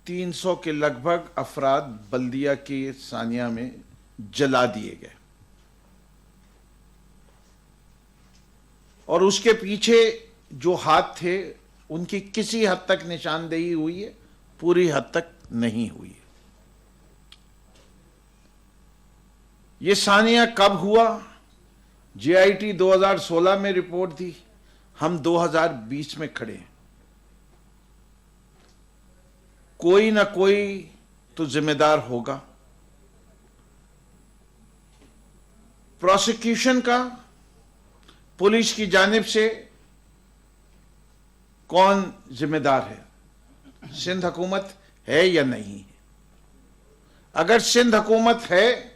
300 के लगभग अफराद बल्दिया के सानिया में जला दिए गए और उसके पीछे जो हाथ थे उनकी किसी हद तक निशानदेही हुई है, पूरी हद तक नहीं हुई है। ये सानिया कब हुआ? जेआईटी 2016 में रिपोर्ट दी, हम 2020 में खड़े हैं। कोई ना कोई तो जिम्मेदार होगा। प्रोसिक्यूशन का, पुलिस की जानिब से कौन जिम्मेदार है? सिंध हुकूमत है या नहीं है? अगर सिंध हुकूमत है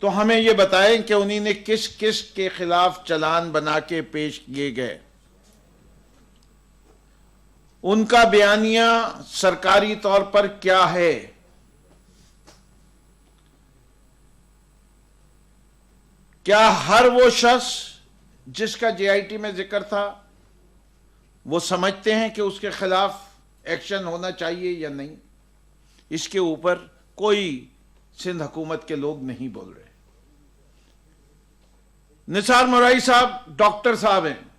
तो हमें यह बताएं कि उन्हीं ने किस किस के खिलाफ चालान बना के पेश किए गए, उनका बयानिया सरकारी तौर पर क्या है? क्या हर वो शख्स जिसका जेआईटी में जिक्र था वो समझते हैं कि उसके खिलाफ एक्शन होना चाहिए या नहीं? इसके ऊपर कोई सिंध हुकूमत के लोग नहीं बोल रहे। निसार मुराई साहब डॉक्टर साहब हैं,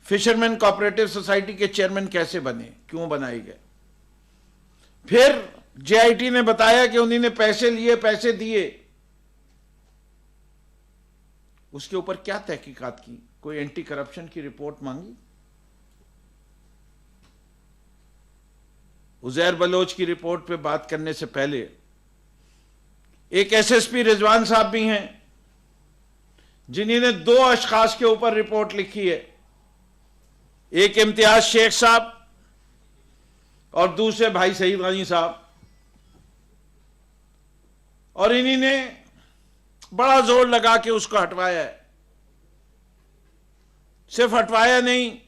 फिशरमैन कोऑपरेटिव सोसाइटी के चेयरमैन कैसे बने, क्यों बनाए गए? फिर जेआईटी ने बताया कि उन्हीं ने पैसे लिए, पैसे दिए, उसके ऊपर क्या तहकीकात की? कोई एंटी करप्शन की रिपोर्ट मांगी? उजैर बलोच की रिपोर्ट पे बात करने से पहले एक एसएसपी रिजवान साहब भी हैं जिन्होंने 2 अशखास के ऊपर रिपोर्ट लिखी है, एक इम्तियाज शेख साहब और दूसरे भाई सईद गनी साहब, और इन्हीं ने बड़ा जोर लगा के उसको हटवाया है। सिर्फ हटवाया नहीं,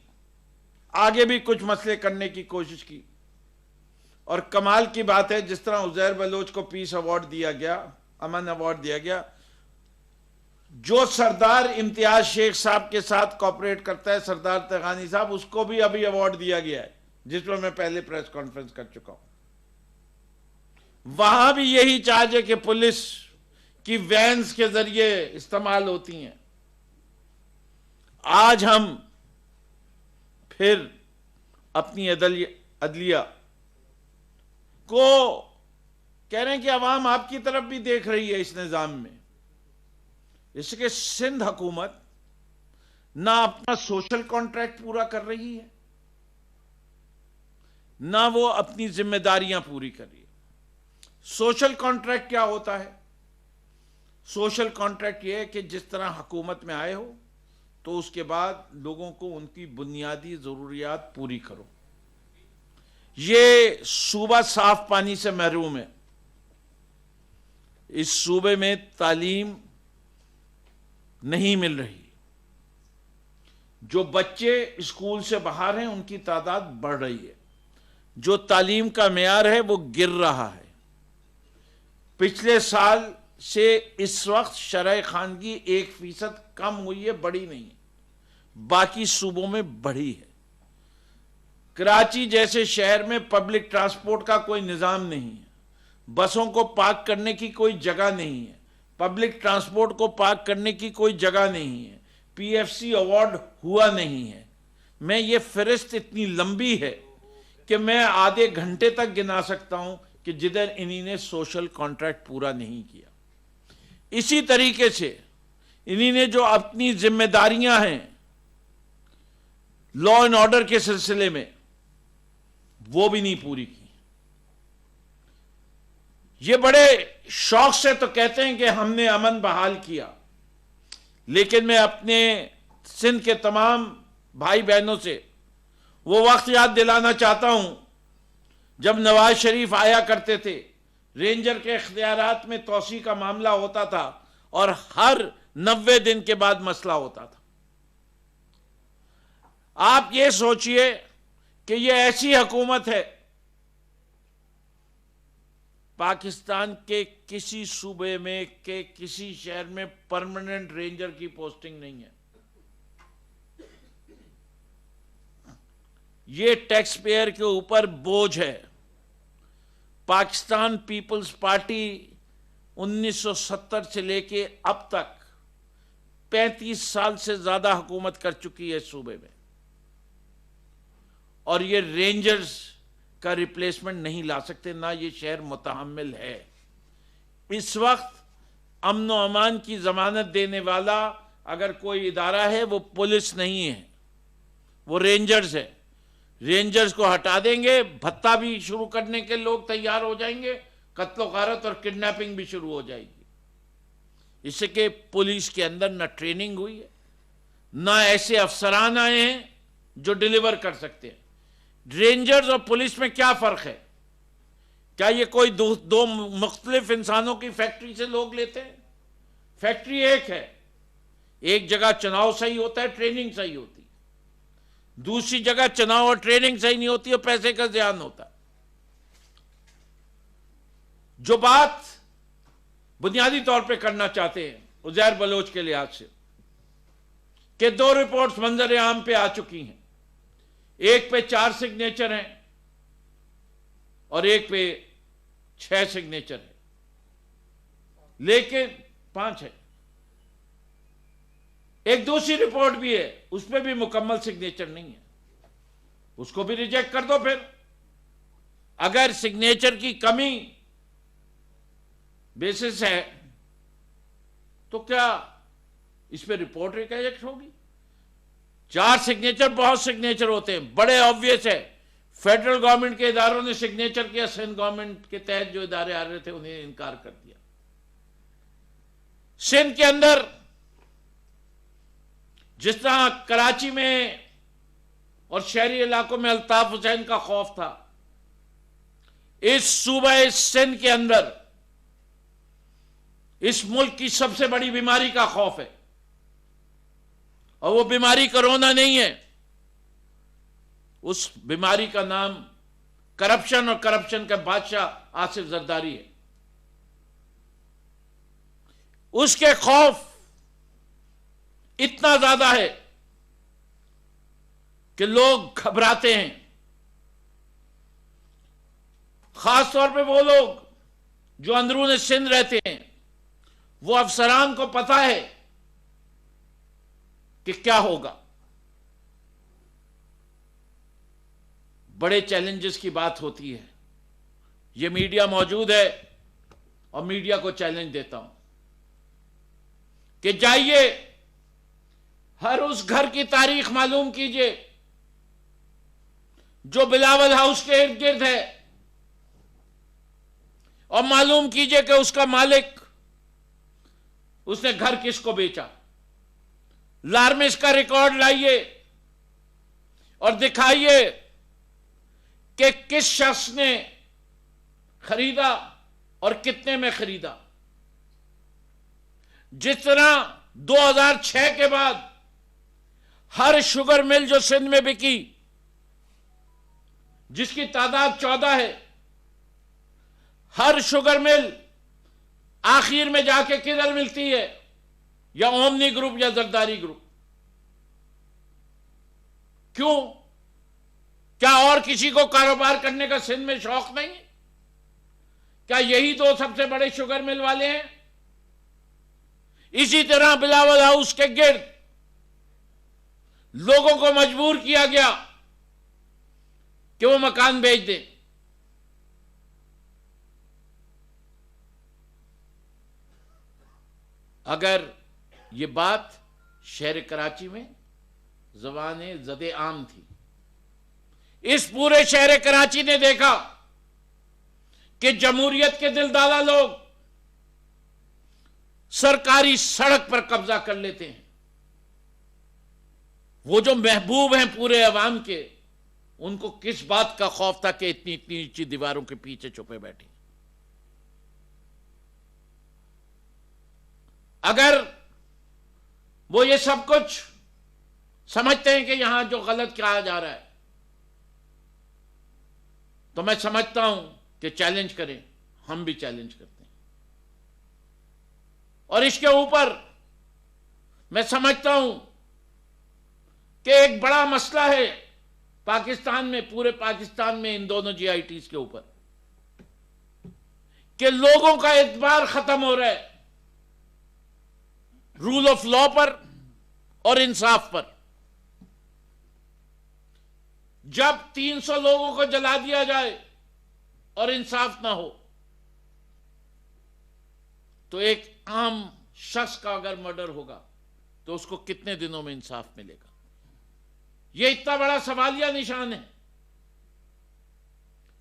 आगे भी कुछ मसले करने की कोशिश की। और कमाल की बात है, जिस तरह उजैर बलोच को पीस अवार्ड दिया गया, अमन अवार्ड दिया गया, जो सरदार इम्तियाज शेख साहब के साथ कॉपरेट करता है, सरदार तगानी साहब, उसको भी अभी अवार्ड दिया गया है, जिस पर मैं पहले प्रेस कॉन्फ्रेंस कर चुका हूं। वहां भी यही चार्ज है कि पुलिस की वैन्स के जरिए इस्तेमाल होती हैं। आज हम फिर अपनी अदलिया को कह रहे हैं कि अवाम आपकी तरफ भी देख रही है इस निजाम में। इसके सिंध हुकूमत ना अपना सोशल कॉन्ट्रैक्ट पूरा कर रही है, ना वो अपनी जिम्मेदारियां पूरी कर रही है। सोशल कॉन्ट्रैक्ट क्या होता है? सोशल कॉन्ट्रैक्ट यह है कि जिस तरह हुकूमत में आए हो तो उसके बाद लोगों को उनकी बुनियादी जरूरियात पूरी करो। ये सूबा साफ पानी से महरूम है। इस सूबे में तालीम नहीं मिल रही। जो बच्चे स्कूल से बाहर हैं उनकी तादाद बढ़ रही है। जो तालीम का मेयार है वो गिर रहा है। पिछले साल से इस वक्त शरह खानगी 1% कम हुई है, बढ़ी नहीं है। बाकी सूबों में बढ़ी है। कराची जैसे शहर में पब्लिक ट्रांसपोर्ट का कोई निजाम नहीं है। बसों को पार्क करने की कोई जगह नहीं है। पब्लिक ट्रांसपोर्ट को पार्क करने की कोई जगह नहीं है। पीएफसी अवार्ड हुआ नहीं है। मैं ये फहरिस्त इतनी लंबी है कि मैं आधे घंटे तक गिना सकता हूं कि जिधर इन्हीं ने सोशल कॉन्ट्रैक्ट पूरा नहीं किया। इसी तरीके से इन्हीं ने जो अपनी जिम्मेदारियां हैं लॉ एंड ऑर्डर के सिलसिले में, वो भी नहीं पूरी की। ये बड़े शौक से तो कहते हैं कि हमने अमन बहाल किया, लेकिन मैं अपने सिंध के तमाम भाई बहनों से वो वक्त याद दिलाना चाहता हूं जब नवाज शरीफ आया करते थे, रेंजर के इख्तियारात में तोसी का मामला होता था और हर 90 दिन के बाद मसला होता था। आप ये सोचिए कि ये ऐसी हुकूमत है, पाकिस्तान के किसी सूबे में के किसी शहर में परमानेंट रेंजर की पोस्टिंग नहीं है। ये टैक्स पेयर के ऊपर बोझ है। पाकिस्तान पीपल्स पार्टी 1970 से लेके अब तक 35 साल से ज्यादा हुकूमत कर चुकी है सूबे में, और ये रेंजर्स का रिप्लेसमेंट नहीं ला सकते, ना ये शहर मुतहम्मिल है। इस वक्त अमन व अमान की जमानत देने वाला अगर कोई इदारा है वो पुलिस नहीं है, वो रेंजर्स है। रेंजर्स को हटा देंगे, भत्ता भी शुरू करने के लोग तैयार हो जाएंगे, कत्ल गारत और किडनैपिंग भी शुरू हो जाएगी। इससे कि पुलिस के अंदर ना ट्रेनिंग हुई है, ना ऐसे अफसरान आए हैं जो डिलीवर कर सकते हैं। रेंजर्स और पुलिस में क्या फर्क है? क्या ये कोई दो मुख्तलिफ इंसानों की फैक्ट्री से लोग लेते हैं? फैक्ट्री एक है, एक जगह चुनाव सही होता है, ट्रेनिंग सही होती है, दूसरी जगह चुनाव और ट्रेनिंग सही नहीं होती और पैसे का ज़ियान होता है। जो बात बुनियादी तौर पे करना चाहते हैं उज़ैर बलोच के लिहाज से कि 2 रिपोर्ट्स मंजर आम पे आ चुकी हैं, एक पे 4 सिग्नेचर हैं और एक पे 6 सिग्नेचर है, लेकिन 5 है। एक दूसरी रिपोर्ट भी है, उसमें भी मुकम्मल सिग्नेचर नहीं है, उसको भी रिजेक्ट कर दो। फिर अगर सिग्नेचर की कमी बेसिस है तो क्या इस पे रिपोर्ट रिजेक्ट होगी? 4 सिग्नेचर बहुत सिग्नेचर होते हैं, बड़े ऑब्वियस है। फेडरल गवर्नमेंट के इदारों ने सिग्नेचर किया, सिंध गवर्नमेंट के तहत जो इदारे आ रहे थे उन्हें इनकार कर दिया। सिंध के अंदर जिस तरह कराची में और शहरी इलाकों में अल्ताफ हुसैन का खौफ था, इस सूबा सिंध के अंदर इस मुल्क की सबसे बड़ी बीमारी का खौफ है, और वो बीमारी कोरोना नहीं है। उस बीमारी का नाम करप्शन और करप्शन का बादशाह आसिफ जरदारी है। उसके खौफ इतना ज्यादा है कि लोग घबराते हैं, खासतौर पे वो लोग जो अंदरून सिंध रहते हैं। वो अफसरान को पता है कि क्या होगा। बड़े चैलेंजेस की बात होती है, ये मीडिया मौजूद है और मीडिया को चैलेंज देता हूं कि जाइए हर उस घर की तारीख मालूम कीजिए जो बिलावल हाउस के इर्द गिर्द है, और मालूम कीजिए कि उसका मालिक, उसने घर किसको बेचा। लार्मिस का रिकॉर्ड लाइए और दिखाइए कि किस शख्स ने खरीदा और कितने में खरीदा। जिस तरह 2006 के बाद हर शुगर मिल जो सिंध में बिकी, जिसकी तादाद 14 है, हर शुगर मिल आखिर में जाके किधर मिलती है? या ओमनी ग्रुप या जरदारी ग्रुप। क्यों? क्या और किसी को कारोबार करने का सिंध में शौक नहीं? क्या यही तो सबसे बड़े शुगर मिल वाले हैं? इसी तरह बिलावल हाउस के गिर्द लोगों को मजबूर किया गया कि वो मकान बेच दें। अगर ये बात शहर कराची में ज़बाने ज़दे आम थी, इस पूरे शहर कराची ने देखा कि जमहूरियत के दिलदादा लोग सरकारी सड़क पर कब्जा कर लेते हैं। वो जो महबूब हैं पूरे अवाम के, उनको किस बात का खौफ था कि इतनी इतनी ऊंची दीवारों के पीछे छुपे बैठे। अगर वो ये सब कुछ समझते हैं कि यहां जो गलत कहा जा रहा है, तो मैं समझता हूं कि चैलेंज करें, हम भी चैलेंज करते हैं। और इसके ऊपर मैं समझता हूं कि एक बड़ा मसला है पाकिस्तान में, पूरे पाकिस्तान में इन दोनों जीआईटीज के ऊपर। कि लोगों का एतबार खत्म हो रहा है रूल ऑफ लॉ पर और इंसाफ पर। जब 300 लोगों को जला दिया जाए और इंसाफ ना हो, तो एक आम शख्स का अगर मर्डर होगा तो उसको कितने दिनों में इंसाफ मिलेगा? यह इतना बड़ा सवालिया निशान है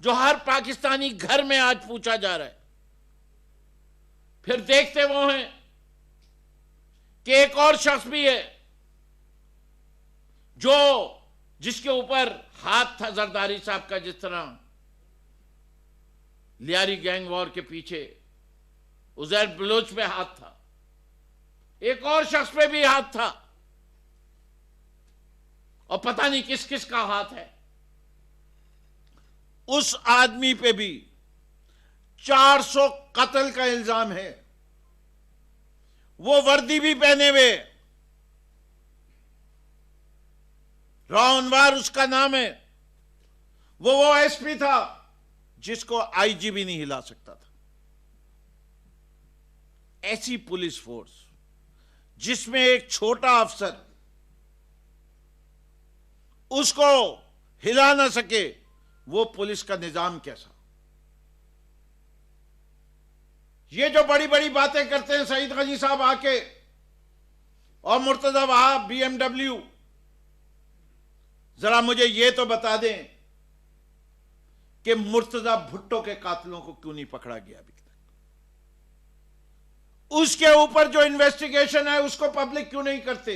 जो हर पाकिस्तानी घर में आज पूछा जा रहा है। फिर देखते वो हैं कि एक और शख्स भी है जो जिसके ऊपर हाथ था जरदारी साहब का, जिस तरह लियारी गैंग वॉर के पीछे उजैर बलोच पे हाथ था, एक और शख्स पे भी हाथ था, और पता नहीं किस किस का हाथ है। उस आदमी पे भी 400 कत्ल का इल्जाम है। वो वर्दी भी पहने हुए, रावनवार उसका नाम है, वो एसपी था जिसको आईजी भी नहीं हिला सकता था। ऐसी पुलिस फोर्स जिसमें एक छोटा अफसर उसको हिला ना सके, वो पुलिस का निजाम कैसा? ये जो बड़ी बड़ी बातें करते हैं सईद गनी साहब आके और मुर्तजा वहाब BMW, जरा मुझे ये तो बता दें कि मुर्तजा भुट्टो के कातिलों को क्यों नहीं पकड़ा गया अभी तक? उसके ऊपर जो इन्वेस्टिगेशन है उसको पब्लिक क्यों नहीं करते?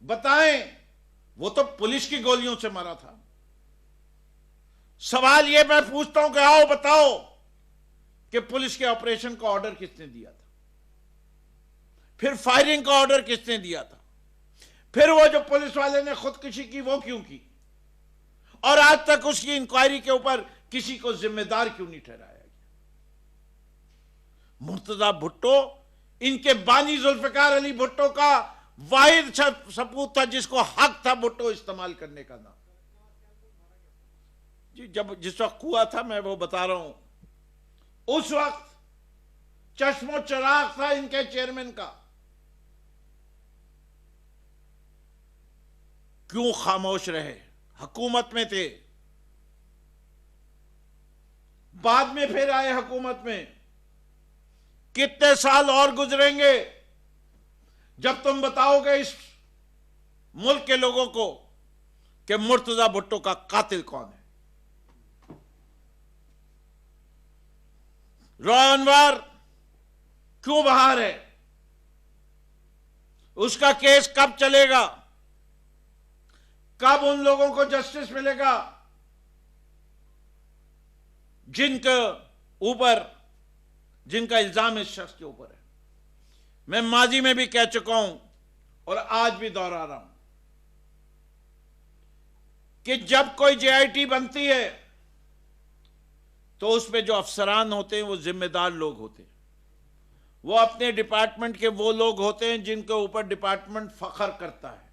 बताएं, वो तो पुलिस की गोलियों से मरा था। सवाल ये मैं पूछता हूं कि आओ बताओ कि पुलिस के ऑपरेशन का ऑर्डर किसने दिया था? फिर फायरिंग का ऑर्डर किसने दिया था? फिर वो जो पुलिस वाले ने खुदकुशी की वो क्यों की? और आज तक उसकी इंक्वायरी के ऊपर किसी को जिम्मेदार क्यों नहीं ठहराया गया? मुर्तजा भुट्टो इनके बानी जुल्फिकार अली भुट्टो का वाहिद सपूत था जिसको हक था भुट्टो इस्तेमाल करने का। नाम जी जब जिस वक्त हुआ था मैं वो बता रहा हूं, उस वक्त चश्मो चिराग था इनके चेयरमैन का। क्यों खामोश रहे? हुकूमत में थे, बाद में फिर आए हुकूमत में। कितने साल और गुजरेंगे जब तुम बताओगे इस मुल्क के लोगों को कि मुर्तजा भुट्टो का कातिल कौन है? रावनवार क्यों बाहर है? उसका केस कब चलेगा? कब उन लोगों को जस्टिस मिलेगा जिनका इल्जाम इस शख्स के ऊपर है? मैं माजी में भी कह चुका हूं और आज भी दोहरा रहा हूं कि जब कोई JIT बनती है तो उसमें जो अफसरान होते हैं वो जिम्मेदार लोग होते हैं। वो अपने डिपार्टमेंट के वो लोग होते हैं जिनके ऊपर डिपार्टमेंट फख्र करता है,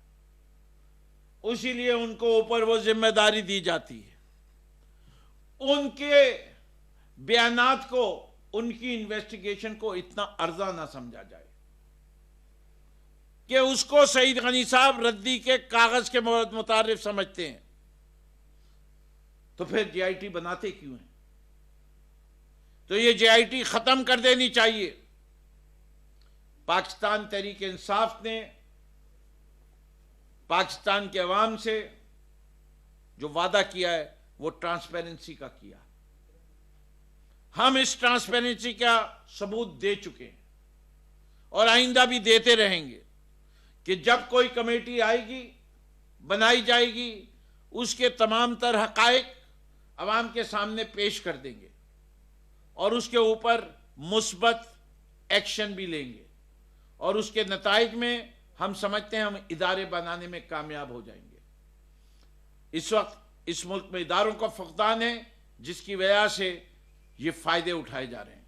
इसीलिए उनको ऊपर वो जिम्मेदारी दी जाती है। उनके बयानात को, उनकी इन्वेस्टिगेशन को इतना अर्जा ना समझा जाए कि उसको सईद गनी साहब रद्दी के कागज के मुतारिफ समझते हैं। तो फिर JIT बनाते क्यों हैं? तो ये JIT खत्म कर देनी चाहिए। पाकिस्तान तहरीक इंसाफ ने पाकिस्तान के अवाम से जो वादा किया है वो ट्रांसपेरेंसी का किया। हम इस ट्रांसपेरेंसी का सबूत दे चुके हैं और आइंदा भी देते रहेंगे कि जब कोई कमेटी आएगी, बनाई जाएगी, उसके तमाम तर हकायक अवाम के सामने पेश कर देंगे और उसके ऊपर मुस्बत एक्शन भी लेंगे और उसके नताइज में हम समझते हैं हम इदारे बनाने में कामयाब हो जाएंगे। इस वक्त इस मुल्क में इदारों का फुकदान है जिसकी वजह से ये फायदे उठाए जा रहे हैं।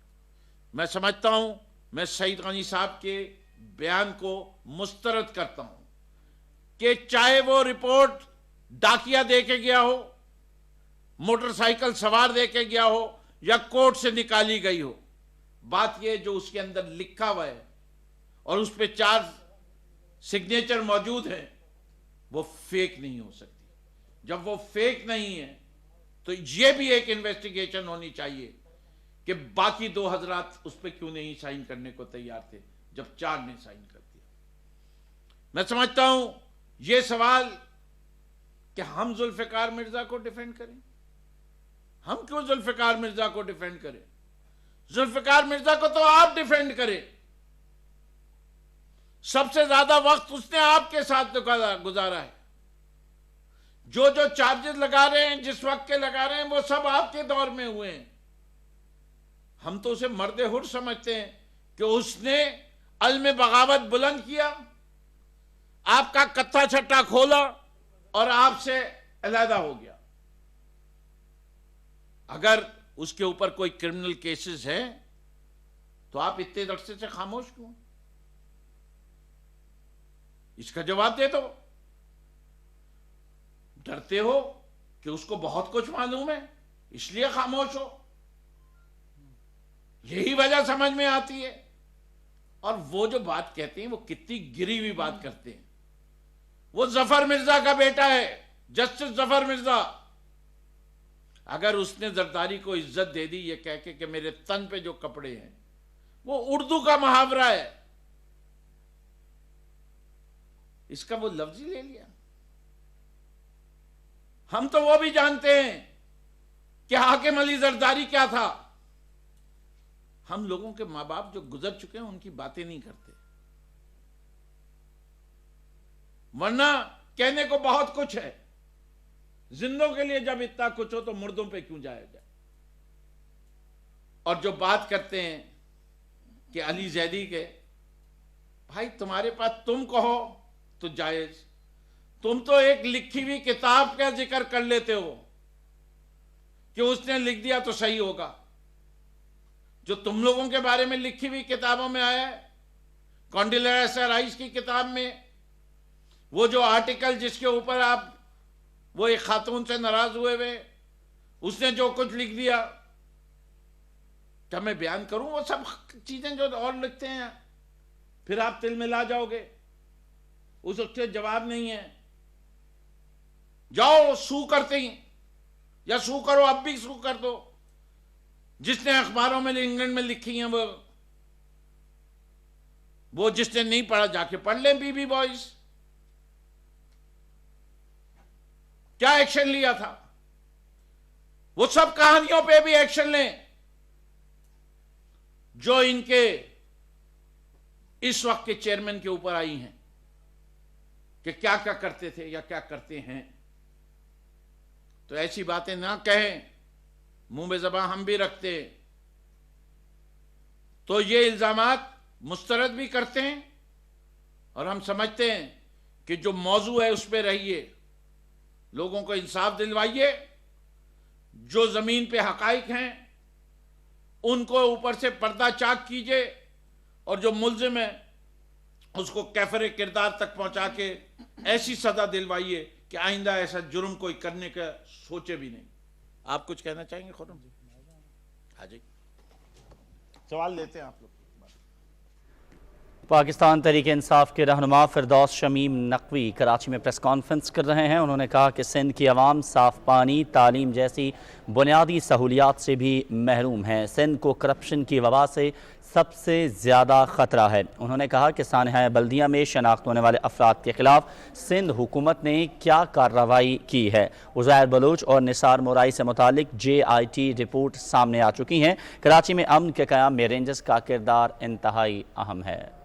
मैं समझता हूं, मैं सईद गनी साहब के बयान को मुस्तरद करता हूं कि चाहे वो रिपोर्ट डाकिया दे के गया हो, मोटरसाइकिल सवार दे के गया हो या कोर्ट से निकाली गई हो, बात यह जो उसके अंदर लिखा हुआ है और उस पर 4 सिग्नेचर मौजूद है वो फेक नहीं हो सकती। जब वो फेक नहीं है तो ये भी एक इन्वेस्टिगेशन होनी चाहिए कि बाकी 2 हजरात उस पर क्यों नहीं साइन करने को तैयार थे जब 4 ने साइन कर दिया। मैं समझता हूं यह सवाल कि हम जुल्फिकार मिर्जा को डिफेंड करें, हम क्यों जुल्फिकार मिर्जा को डिफेंड करें? जुल्फिकार मिर्जा को तो आप डिफेंड करें। सबसे ज्यादा वक्त उसने आपके साथ गुजारा है। जो जो चार्जेस लगा रहे हैं, जिस वक्त के लगा रहे हैं, वो सब आपके दौर में हुए हैं। हम तो उसे मर्द हुर समझते हैं कि उसने अलम बगावत बुलंद किया, आपका कत्था छट्टा खोला और आपसे अलहदा हो गया। अगर उसके ऊपर कोई क्रिमिनल केसेस है तो आप इतने अरसे से खामोश क्यों? इसका जवाब दे दो। डरते हो कि उसको बहुत कुछ मालूम है इसलिए खामोश हो, यही वजह समझ में आती है। और वो जो बात कहते हैं वो कितनी गिरी हुई बात करते हैं। वो जफर मिर्जा का बेटा है, जस्टिस जफर मिर्जा। अगर उसने जरदारी को इज्जत दे दी ये कह के कि मेरे तन पे जो कपड़े हैं, वो उर्दू का मुहावरा है, इसका वो लफ्ज ही ले लिया। हम तो वो भी जानते हैं कि हाकिम अली जरदारी क्या था। हम लोगों के मां बाप जो गुजर चुके हैं उनकी बातें नहीं करते, वरना कहने को बहुत कुछ है। जिंदों के लिए जब इतना कुछ हो तो मुर्दों पे क्यों जाया जाए? और जो बात करते हैं कि अली जैदी के, भाई तुम्हारे पास तुम कहो तो जायज, तुम तो एक लिखी हुई किताब का जिक्र कर लेते हो कि उसने लिख दिया तो सही होगा। जो तुम लोगों के बारे में लिखी हुई किताबों में आया है, कॉन्डिलेसा राइस की किताब में वो जो आर्टिकल जिसके ऊपर आप वो एक खातून से नाराज हुए उसने जो कुछ लिख दिया, क्या मैं बयान करूं वो सब चीजें जो और लिखते हैं? फिर आप तिल मिला जाओगे, उसके जवाब नहीं है। जाओ सू करते ही, या सू करो, अब भी सू कर दो। जिसने अखबारों में इंग्लैंड में लिखी हैं वो जिसने नहीं पढ़ा जाके पढ़ लें। बीबी बॉयज क्या एक्शन लिया था, वो सब कहानियों पे भी एक्शन लें जो इनके इस वक्त के चेयरमैन के ऊपर आई हैं कि क्या क्या करते थे या क्या करते हैं। तो ऐसी बातें ना कहें, मुंह में ज़बान हम भी रखते तो ये इल्जामात मुस्तरद भी करते हैं और हम समझते हैं कि जो मौजू है उस पर रहिए, लोगों को इंसाफ दिलवाइए। जो जमीन पे हकाइक हैं उनको ऊपर से पर्दा चाक कीजिए और जो मुल्जिम है उसको कैफरे किरदार तक पहुंचा के ऐसी सजा दिलवाइए कि आइंदा ऐसा जुर्म कोई करने का सोचे भी नहीं। आप कुछ कहना चाहेंगे खुर्रम जी? हाँ जी, सवाल लेते हैं आप लोग। पाकिस्तान तहरीक इंसाफ के रहनुमा फिरदौस शमीम नकवी कराची में प्रेस कॉन्फ्रेंस कर रहे हैं। उन्होंने कहा कि सिंध की आवाम साफ़ पानी, तालीम जैसी बुनियादी सहूलियात से भी महरूम है। सिंध को करप्शन की वबा से सबसे ज़्यादा ख़तरा है। उन्होंने कहा कि सानहा बल्दिया में शनाख्त होने वाले अफराद के ख़िलाफ़ सिंध हुकूमत ने क्या कार्रवाई की है। उज़ैर बलूच और निसार मोराई से मुतालिक JIT रिपोर्ट सामने आ चुकी हैं। कराची में अमन के क़याम में रेंजर्स का किरदार इंतहाई अहम है।